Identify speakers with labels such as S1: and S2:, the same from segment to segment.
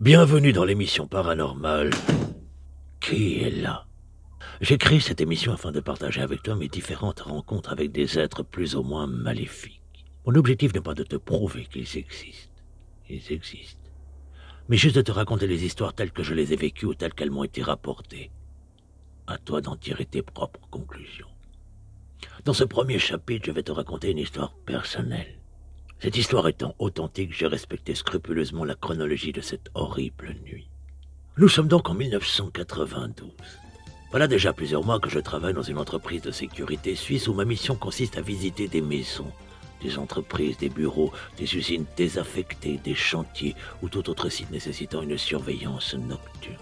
S1: Bienvenue dans l'émission paranormale. Qui est là? J'ai créé cette émission afin de partager avec toi mes différentes rencontres avec des êtres plus ou moins maléfiques. Mon objectif n'est pas de te prouver qu'ils existent. Ils existent. Mais juste de te raconter les histoires telles que je les ai vécues ou telles qu'elles m'ont été rapportées. À toi d'en tirer tes propres conclusions. Dans ce premier chapitre, je vais te raconter une histoire personnelle. Cette histoire étant authentique, j'ai respecté scrupuleusement la chronologie de cette horrible nuit. Nous sommes donc en 1992. Voilà déjà plusieurs mois que je travaille dans une entreprise de sécurité suisse où ma mission consiste à visiter des maisons, des entreprises, des bureaux, des usines désaffectées, des chantiers ou tout autre site nécessitant une surveillance nocturne.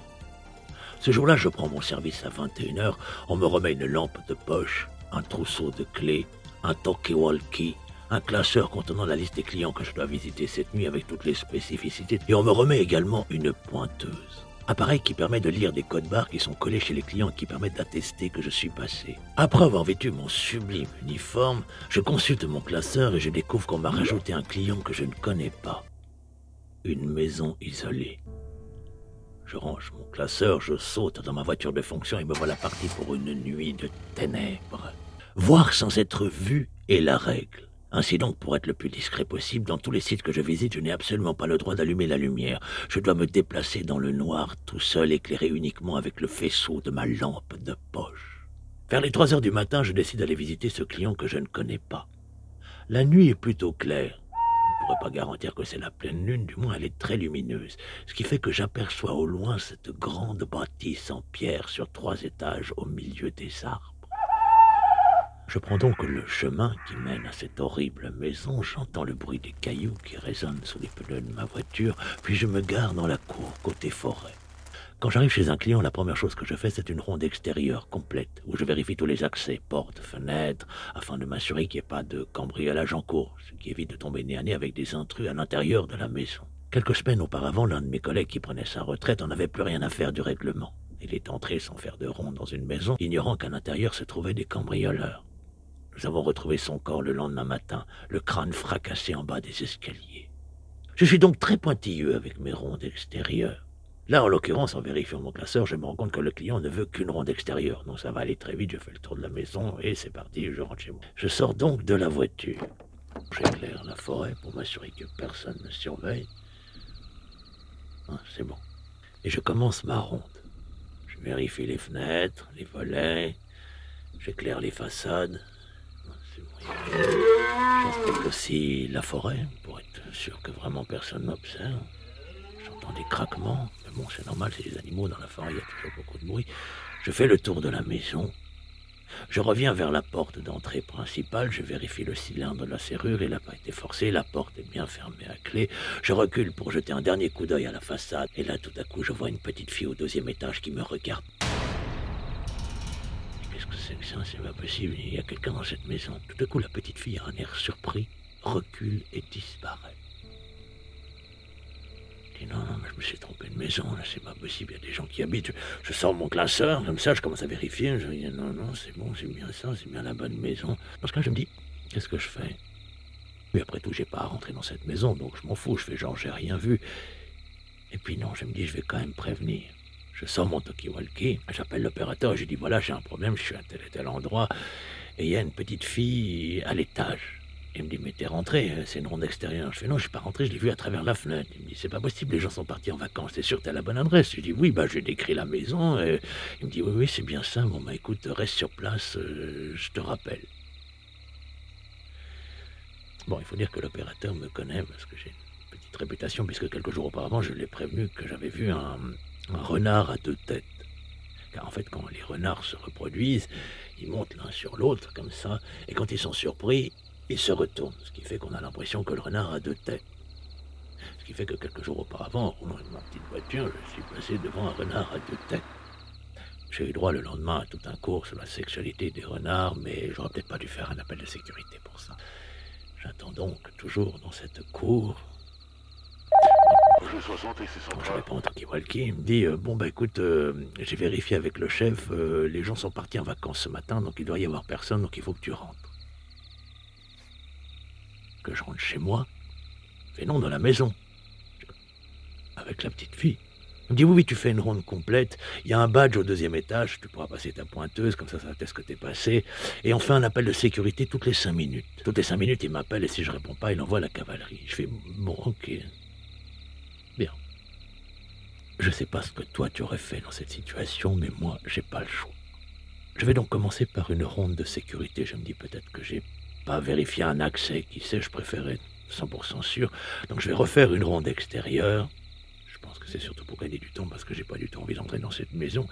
S1: Ce jour-là, je prends mon service à 21h, on me remet une lampe de poche, un trousseau de clés, un talkie-walkie, un classeur contenant la liste des clients que je dois visiter cette nuit avec toutes les spécificités, et on me remet également une pointeuse. Appareil qui permet de lire des codes barres qui sont collés chez les clients et qui permettent d'attester que je suis passé. Après avoir vêtu mon sublime uniforme, je consulte mon classeur et je découvre qu'on m'a rajouté un client que je ne connais pas. Une maison isolée. Je range mon classeur, je saute dans ma voiture de fonction et me voilà parti pour une nuit de ténèbres. Voir sans être vu est la règle. Ainsi donc, pour être le plus discret possible, dans tous les sites que je visite, je n'ai absolument pas le droit d'allumer la lumière. Je dois me déplacer dans le noir, tout seul, éclairé uniquement avec le faisceau de ma lampe de poche. Vers les 3 heures du matin, je décide d'aller visiter ce client que je ne connais pas. La nuit est plutôt claire. Je ne pourrais pas garantir que c'est la pleine lune, du moins elle est très lumineuse, ce qui fait que j'aperçois au loin cette grande bâtisse en pierre sur 3 étages au milieu des arbres. Je prends donc le chemin qui mène à cette horrible maison, j'entends le bruit des cailloux qui résonnent sous les pneus de ma voiture, puis je me gare dans la cour côté forêt. Quand j'arrive chez un client, la première chose que je fais, c'est une ronde extérieure complète, où je vérifie tous les accès, portes, fenêtres, afin de m'assurer qu'il n'y ait pas de cambriolage en cours, ce qui évite de tomber nez à nez avec des intrus à l'intérieur de la maison. Quelques semaines auparavant, l'un de mes collègues qui prenait sa retraite n'en avait plus rien à faire du règlement. Il est entré sans faire de ronde dans une maison, ignorant qu'à l'intérieur se trouvaient des cambrioleurs. Nous avons retrouvé son corps le lendemain matin, le crâne fracassé en bas des escaliers. Je suis donc très pointilleux avec mes rondes extérieures. Là, en l'occurrence, en vérifiant mon classeur, je me rends compte que le client ne veut qu'une ronde extérieure. Donc ça va aller très vite, je fais le tour de la maison et c'est parti, je rentre chez moi. Je sors donc de la voiture. J'éclaire la forêt pour m'assurer que personne ne surveille. Ah, c'est bon. Et je commence ma ronde. Je vérifie les fenêtres, les volets, j'éclaire les façades. J'inspecte aussi la forêt pour être sûr que vraiment personne m'observe. J'entends des craquements, mais bon, c'est normal, c'est des animaux dans la forêt, il y a toujours beaucoup de bruit. Je fais le tour de la maison. Je reviens vers la porte d'entrée principale, je vérifie le cylindre de la serrure, il n'a pas été forcé, la porte est bien fermée à clé. Je recule pour jeter un dernier coup d'œil à la façade, et là, tout à coup, je vois une petite fille au 2e étage qui me regarde. Qu'est-ce que c'est que ça? C'est pas possible, il y a quelqu'un dans cette maison. Tout à coup, la petite fille a un air surpris, recule et disparaît. Je dis non, mais je me suis trompé de maison, là, c'est pas possible, il y a des gens qui habitent. Je sors mon classeur, comme ça, je commence à vérifier. Je dis non, c'est bon, c'est bien ça, c'est bien la bonne maison. Parce que là, je me dis, qu'est-ce que je fais? Mais après tout, j'ai pas à rentrer dans cette maison, donc je m'en fous, je fais genre j'ai rien vu. Et puis non, je me dis, je vais quand même prévenir. Je sors mon talkie-walkie, j'appelle l'opérateur, je dis voilà, j'ai un problème, je suis à tel et tel endroit, et il y a une petite fille à l'étage. Il me dit, mais t'es rentré, c'est une ronde extérieure. Je fais non, je suis pas rentré, je l'ai vu à travers la fenêtre. Il me dit, c'est pas possible, les gens sont partis en vacances, t'es sûr que t'as la bonne adresse? Je dis oui, j'ai décrit la maison. Il me dit, oui, c'est bien ça, bon écoute, reste sur place, je te rappelle. Bon, il faut dire que l'opérateur me connaît, parce que j'ai une petite réputation, puisque quelques jours auparavant, je l'ai prévenu que j'avais vu un renard à 2 têtes. Car en fait, quand les renards se reproduisent, ils montent l'un sur l'autre, comme ça, et quand ils sont surpris, ils se retournent, ce qui fait qu'on a l'impression que le renard a 2 têtes. Ce qui fait que quelques jours auparavant, en roulant avec ma petite voiture, je suis passé devant un renard à 2 têtes. J'ai eu droit le lendemain à tout un cours sur la sexualité des renards, mais j'aurais peut-être pas dû faire un appel de sécurité pour ça. J'attends donc toujours dans cette cour. Quand je réponds au talkie-walkie, il me dit écoute, j'ai vérifié avec le chef, les gens sont partis en vacances ce matin, donc il doit y avoir personne, donc il faut que tu rentres. Que je rentre chez moi? Mais non, dans la maison. Avec la petite fille. Il me dit, oui, oui, tu fais une ronde complète, il y a un badge au 2e étage, tu pourras passer ta pointeuse, comme ça atteste que t'es passé. Et on fait un appel de sécurité toutes les 5 minutes. Toutes les 5 minutes, il m'appelle et si je réponds pas, il envoie la cavalerie. Je fais, bon, ok. Bien. Je sais pas ce que toi tu aurais fait dans cette situation, mais moi, j'ai pas le choix. Je vais donc commencer par une ronde de sécurité. Je me dis peut-être que j'ai pas vérifié un accès, qui sait, je préférais 100% sûr. Donc je vais refaire une ronde extérieure. Je pense que c'est surtout pour gagner du temps, parce que j'ai pas du tout envie d'entrer dans cette maison.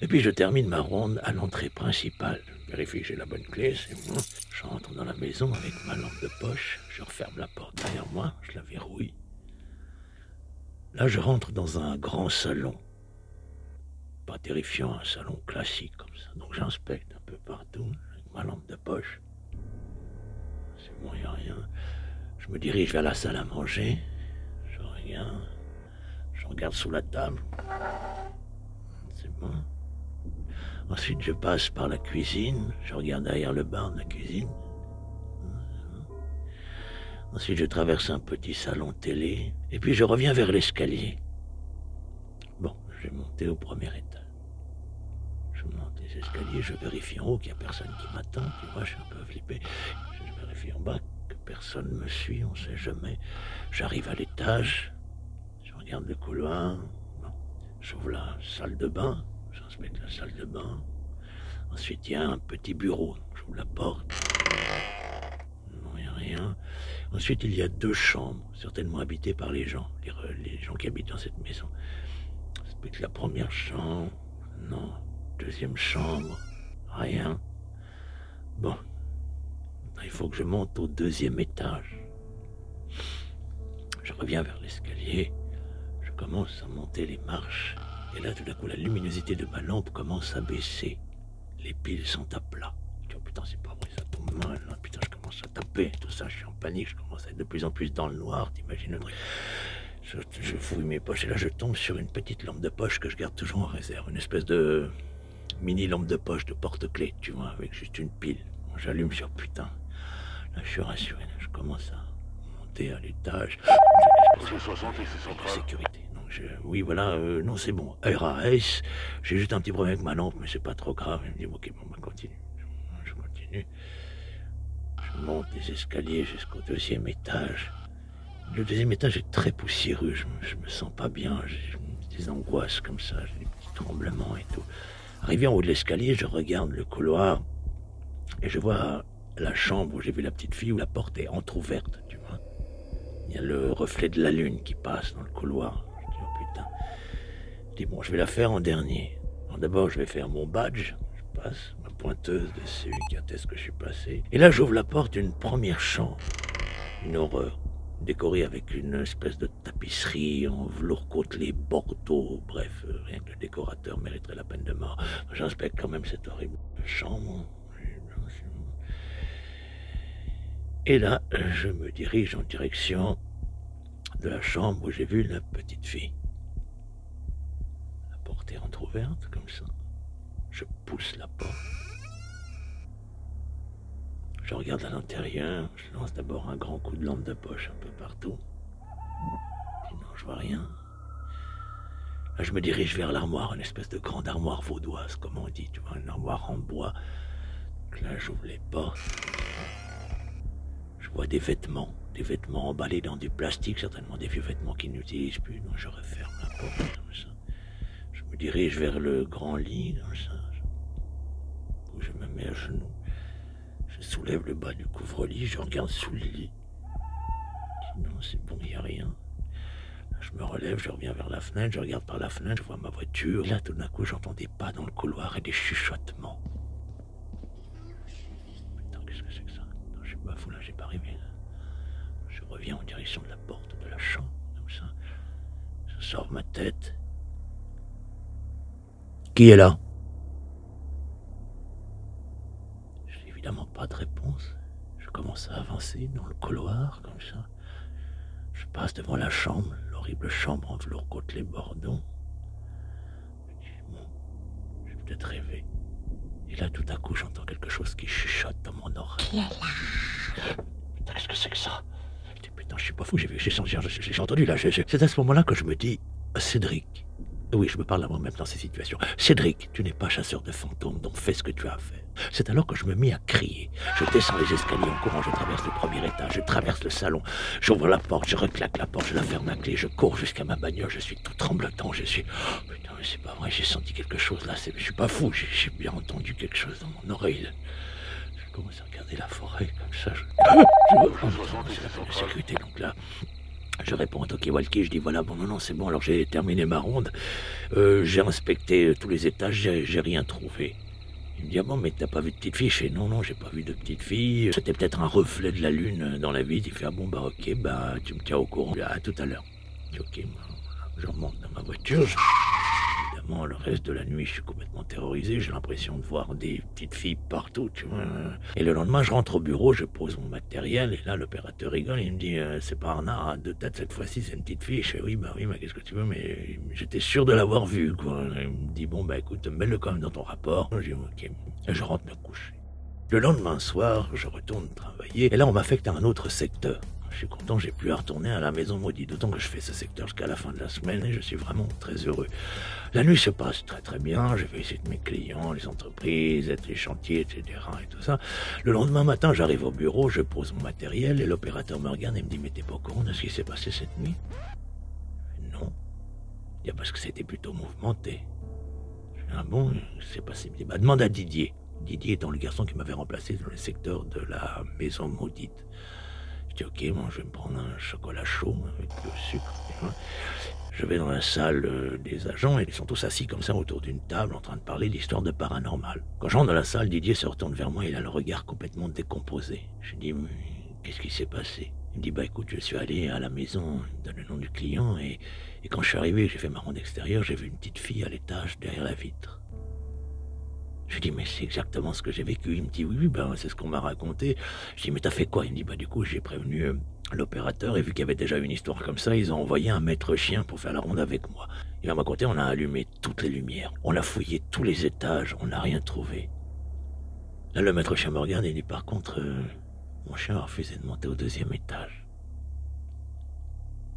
S1: Et puis je termine ma ronde à l'entrée principale. Je vérifie que j'ai la bonne clé, c'est bon. J'entre dans la maison avec ma lampe de poche. Je referme la porte derrière moi, je la verrouille. Là, je rentre dans un grand salon. Pas terrifiant, un salon classique comme ça. Donc j'inspecte un peu partout avec ma lampe de poche. C'est bon, il n'y a rien. Je me dirige vers la salle à manger. Je regarde. Je regarde sous la table. C'est bon. Ensuite, je passe par la cuisine. Je regarde derrière le bar de la cuisine. Ensuite, je traverse un petit salon télé. Et puis, je reviens vers l'escalier. Bon, je vais monter au 1er étage. Je monte les escaliers, je vérifie en haut qu'il n'y a personne qui m'attend. Tu vois, je suis un peu flippé. Je vérifie en bas que personne ne me suit, on ne sait jamais. J'arrive à l'étage. Je regarde le couloir. Bon. J'ouvre la salle de bain. J'inspecte la salle de bain. Ensuite, il y a un petit bureau. J'ouvre la porte. Non, il n'y a rien. Ensuite, il y a 2 chambres, certainement habitées par les gens qui habitent dans cette maison. J'inspecte la 1re chambre. Non. 2e chambre. Rien. Bon. Il faut que je monte au 2e étage. Je reviens vers l'escalier. Je commence à monter les marches. Et là, tout d'un coup, la luminosité de ma lampe commence à baisser. Les piles sont à plat. Oh putain, c'est pas vrai, ça tombe mal. Là. Putain, je commence à taper, tout ça, je suis en panique. Je commence à être de plus en plus dans le noir, t'imagines. Je fouille mes poches et là, je tombe sur une petite lampe de poche que je garde toujours en réserve. Une espèce de mini lampe de poche de porte-clés, tu vois, avec juste une pile. J'allume sur putain. Là, je suis rassuré. Là, je commence à monter à l'étage. Sécurité. Donc oui, voilà, non, c'est bon. RAS, j'ai juste un petit problème avec ma lampe, mais c'est pas trop grave. Il me dit, ok, bon, bah, continue. Je continue. Je monte les escaliers jusqu'au 2e étage. Le 2e étage est très poussiéreux. Je me sens pas bien. J'ai des angoisses comme ça, j'ai des petits tremblements et tout. Arrivé en haut de l'escalier, je regarde le couloir et je vois la chambre où j'ai vu la petite fille où la porte est entrouverte, tu vois. Il y a le reflet de la lune qui passe dans le couloir. Je dis, oh putain. Je dis, bon, je vais la faire en dernier. D'abord, je vais faire mon badge. Je passe ma pointeuse dessus qui atteste que je suis passé. Et là, j'ouvre la porte d'une 1re chambre. Une horreur. Décorée avec une espèce de tapisserie en velours côtelé bordeaux. Bref, rien que le décorateur mériterait la peine de mort. J'inspecte quand même cette horrible chambre. Et là, je me dirige en direction de la chambre où j'ai vu la petite fille. La porte est entrouverte, comme ça. Je pousse la porte. Je regarde à l'intérieur. Je lance d'abord un grand coup de lampe de poche un peu partout. Sinon, je vois rien. Là, je me dirige vers l'armoire, une espèce de grande armoire vaudoise, comme on dit. Tu vois, une armoire en bois. Donc là, j'ouvre les portes. Je vois des vêtements emballés dans du plastique, certainement des vieux vêtements qu'ils n'utilisent plus. Donc je referme la porte comme ça. Je me dirige vers le grand lit, comme ça, où je me mets à genoux. Je soulève le bas du couvre-lit, je regarde sous le lit. Non, c'est bon, il n'y a rien. Là, je me relève, je reviens vers la fenêtre, je regarde par la fenêtre, je vois ma voiture. Et là, tout d'un coup, j'entends des pas dans le couloir et des chuchotements. Putain, qu'est-ce que c'est que ça? Non, je suis pas fou, là, j'ai pas rêvé, là. Je reviens en direction de la porte de la chambre, comme ça. Je sors ma tête. Qui est là? J'ai évidemment pas de réponse. Je commence à avancer dans le couloir, comme ça. Je passe devant la chambre, l'horrible chambre en velours côtelé bordeaux. Je dis, bon, j'ai peut-être rêvé. Et là, tout à coup, j'entends quelque chose qui chuchote dans mon oreille. Putain, qu'est-ce que c'est que ça? Je dis, putain, je suis pas fou, j'ai entendu là. C'est à ce moment-là que je me dis, Cédric, oui, je me parle à moi-même dans ces situations. Cédric, tu n'es pas chasseur de fantômes, donc fais ce que tu as à faire. C'est alors que je me mis à crier. Je descends les escaliers en courant, je traverse le premier étage, je traverse le salon, j'ouvre la porte, je reclaque la porte, je la ferme à clé, je cours jusqu'à ma bagnole, je suis tout tremblotant, je suis... Oh, putain, mais c'est pas vrai, j'ai senti quelque chose là, je suis pas fou, j'ai bien entendu quelque chose dans mon oreille. Je commence à regarder la forêt comme ça, c'est la sécurité, donc là... Je réponds au talkie-walkie, je dis voilà, bon non, c'est bon, alors j'ai terminé ma ronde, j'ai inspecté tous les étages, j'ai rien trouvé. Il me dit ah bon, mais t'as pas vu de petite fille? Je dis non, j'ai pas vu de petite fille, c'était peut-être un reflet de la lune dans la vitre. Il fait ah bon, bah ok, bah tu me tiens au courant, à tout à l'heure. Je dis ok, je remonte dans ma voiture, évidemment, le reste de la nuit, je suis complètement terrorisé. J'ai l'impression de voir des petites filles partout, tu vois. Et le lendemain, je rentre au bureau, je pose mon matériel, et là, l'opérateur rigole. Il me dit, c'est pas un art de tête cette fois-ci, c'est une petite fille. Je fais, oui, mais qu'est-ce que tu veux, mais j'étais sûr de l'avoir vue, quoi. Il me dit, bon, bah écoute, mets-le quand même dans ton rapport. Je dis, ok. Et je rentre me coucher. Le lendemain soir, je retourne travailler, et là, on m'affecte à un autre secteur. Je suis content, j'ai pu retourner à la maison maudite, d'autant que je fais ce secteur jusqu'à la fin de la semaine et je suis vraiment très heureux. La nuit se passe très très bien, je vais visiter mes clients, les entreprises, les chantiers, etc. et tout ça. Le lendemain matin, j'arrive au bureau, je pose mon matériel et l'opérateur me regarde et me dit « Mais t'es pas au courant de ce qui s'est passé cette nuit ?» Non. Il dit « Parce que c'était plutôt mouvementé. » Je dis « Ah bon, c'est passé. » Il me dit « Bah demande à Didier. » Didier étant le garçon qui m'avait remplacé dans le secteur de la maison maudite. Je dis ok, bon, je vais me prendre un chocolat chaud avec le sucre. Je vais dans la salle des agents et ils sont tous assis comme ça autour d'une table en train de parler d'histoires de paranormal. Quand j'entre dans la salle, Didier se retourne vers moi et il a le regard complètement décomposé. Je dis mais qu'est-ce qui s'est passé? Il me dit bah écoute, je suis allé à la maison, il me donne le nom du client et quand je suis arrivé, j'ai fait ma ronde extérieure, j'ai vu une petite fille à l'étage derrière la vitre. Je lui dis, mais c'est exactement ce que j'ai vécu. Il me dit, oui, ben, c'est ce qu'on m'a raconté. Je dis, mais t'as fait quoi? Il me dit, bah, du coup, j'ai prévenu l'opérateur et vu qu'il y avait déjà une histoire comme ça, ils ont envoyé un maître chien pour faire la ronde avec moi. Il m'a raconté, on a allumé toutes les lumières. On a fouillé tous les étages, on n'a rien trouvé. Là, le maître chien me regarde et dit, par contre, mon chien a refusé de monter au 2e étage.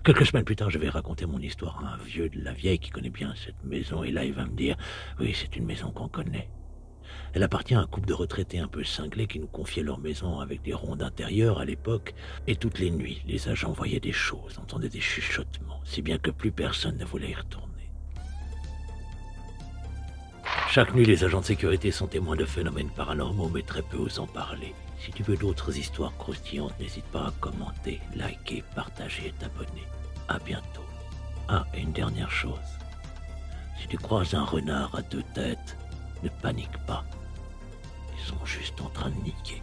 S1: Quelques semaines plus tard, je vais raconter mon histoire à un vieux de la vieille qui connaît bien cette maison et là, il va me dire, oui, c'est une maison qu'on connaît. Elle appartient à un couple de retraités un peu cinglés qui nous confiaient leur maison avec des rondes intérieures à l'époque. Et toutes les nuits, les agents voyaient des choses, entendaient des chuchotements, si bien que plus personne ne voulait y retourner. Chaque nuit, les agents de sécurité sont témoins de phénomènes paranormaux, mais très peu osent en parler. Si tu veux d'autres histoires croustillantes, n'hésite pas à commenter, liker, partager et t'abonner. À bientôt. Ah, et une dernière chose. Si tu croises un renard à 2 têtes, ne panique pas. Ils sont juste en train de niquer.